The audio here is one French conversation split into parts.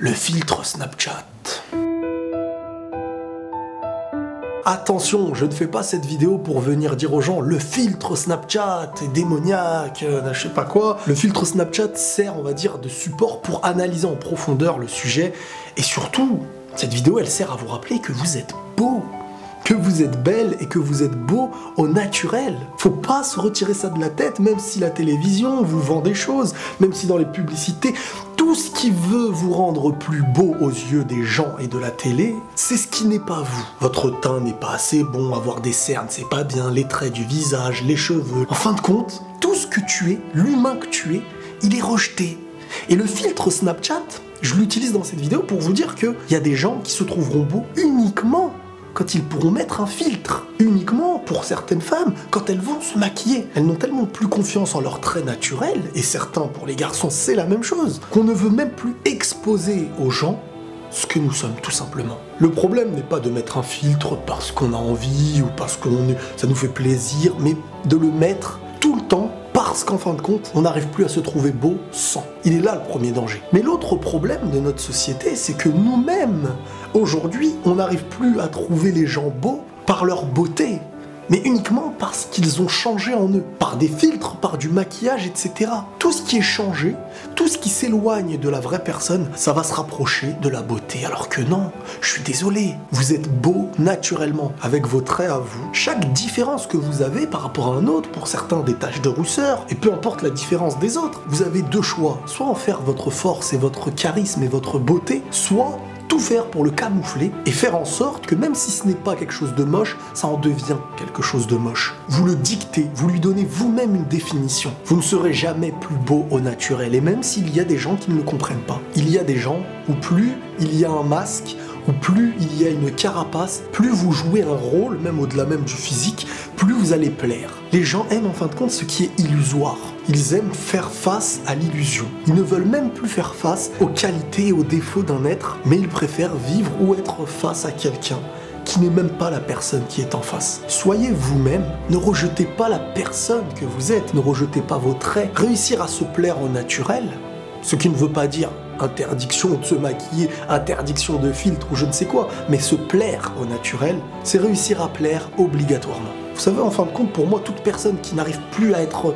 Le filtre Snapchat. Attention, je ne fais pas cette vidéo pour venir dire aux gens le filtre Snapchat est démoniaque, je sais pas quoi. Le filtre Snapchat sert, on va dire, de support pour analyser en profondeur le sujet. Et surtout, cette vidéo, elle sert à vous rappeler que vous êtes beau, que vous êtes belle et que vous êtes beau au naturel. Faut pas se retirer ça de la tête, même si la télévision vous vend des choses, même si dans les publicités, tout ce qui veut vous rendre plus beau aux yeux des gens et de la télé, c'est ce qui n'est pas vous. Votre teint n'est pas assez bon, avoir des cernes c'est pas bien, les traits du visage, les cheveux. En fin de compte, tout ce que tu es, l'humain que tu es, il est rejeté. Et le filtre Snapchat, je l'utilise dans cette vidéo pour vous dire qu'il y a des gens qui se trouveront beaux uniquement quand ils pourront mettre un filtre. Uniquement pour certaines femmes, quand elles vont se maquiller. Elles n'ont tellement plus confiance en leurs traits naturels, et certains pour les garçons c'est la même chose, qu'on ne veut même plus exposer aux gens ce que nous sommes tout simplement. Le problème n'est pas de mettre un filtre parce qu'on a envie ou parce que ça nous fait plaisir, mais de le mettre tout le temps parce qu'en fin de compte, on n'arrive plus à se trouver beau sans. Il est là le premier danger. Mais l'autre problème de notre société, c'est que nous-mêmes, aujourd'hui, on n'arrive plus à trouver les gens beaux par leur beauté, mais uniquement parce qu'ils ont changé en eux, par des filtres, par du maquillage, etc. Tout ce qui est changé, tout ce qui s'éloigne de la vraie personne, ça va se rapprocher de la beauté. Alors que non, je suis désolé, vous êtes beau naturellement, avec vos traits à vous. Chaque différence que vous avez par rapport à un autre, pour certains des taches de rousseur, et peu importe la différence des autres, vous avez deux choix. Soit en faire votre force et votre charisme et votre beauté, soit tout faire pour le camoufler et faire en sorte que même si ce n'est pas quelque chose de moche, ça en devient quelque chose de moche. Vous le dictez, vous lui donnez vous-même une définition. Vous ne serez jamais plus beau au naturel, et même s'il y a des gens qui ne le comprennent pas. Il y a des gens où plus il y a un masque, ou plus il y a une carapace, plus vous jouez un rôle, même au-delà même du physique, plus vous allez plaire. Les gens aiment en fin de compte ce qui est illusoire. Ils aiment faire face à l'illusion. Ils ne veulent même plus faire face aux qualités et aux défauts d'un être, mais ils préfèrent vivre ou être face à quelqu'un qui n'est même pas la personne qui est en face. Soyez vous-même, ne rejetez pas la personne que vous êtes, ne rejetez pas vos traits. Réussir à se plaire au naturel, ce qui ne veut pas dire interdiction de se maquiller, interdiction de filtre ou je ne sais quoi, mais se plaire au naturel, c'est réussir à plaire obligatoirement. Vous savez, en fin de compte, pour moi, toute personne qui n'arrive plus à être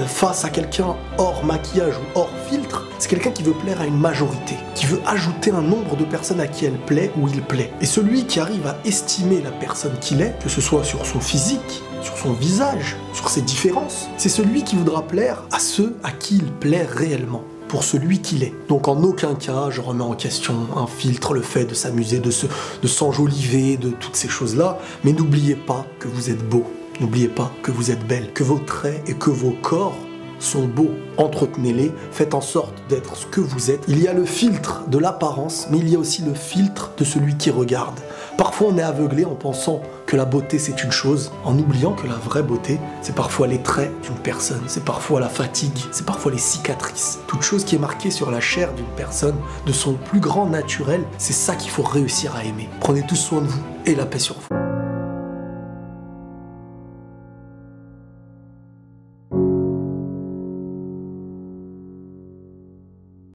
face à quelqu'un hors maquillage ou hors filtre, c'est quelqu'un qui veut plaire à une majorité, qui veut ajouter un nombre de personnes à qui elle plaît ou il plaît. Et celui qui arrive à estimer la personne qu'il est, que ce soit sur son physique, sur son visage, sur ses différences, c'est celui qui voudra plaire à ceux à qui il plaît réellement, pour celui qu'il est. Donc en aucun cas je remets en question un filtre, le fait de s'amuser, de s'enjoliver, de toutes ces choses-là, mais n'oubliez pas que vous êtes beau, n'oubliez pas que vous êtes belle, que vos traits et que vos corps sont beaux. Entretenez-les, faites en sorte d'être ce que vous êtes. Il y a le filtre de l'apparence, mais il y a aussi le filtre de celui qui regarde. Parfois on est aveuglé en pensant que la beauté c'est une chose, en oubliant que la vraie beauté, c'est parfois les traits d'une personne, c'est parfois la fatigue, c'est parfois les cicatrices. Toute chose qui est marquée sur la chair d'une personne, de son plus grand naturel, c'est ça qu'il faut réussir à aimer. Prenez tous soin de vous et la paix sur vous.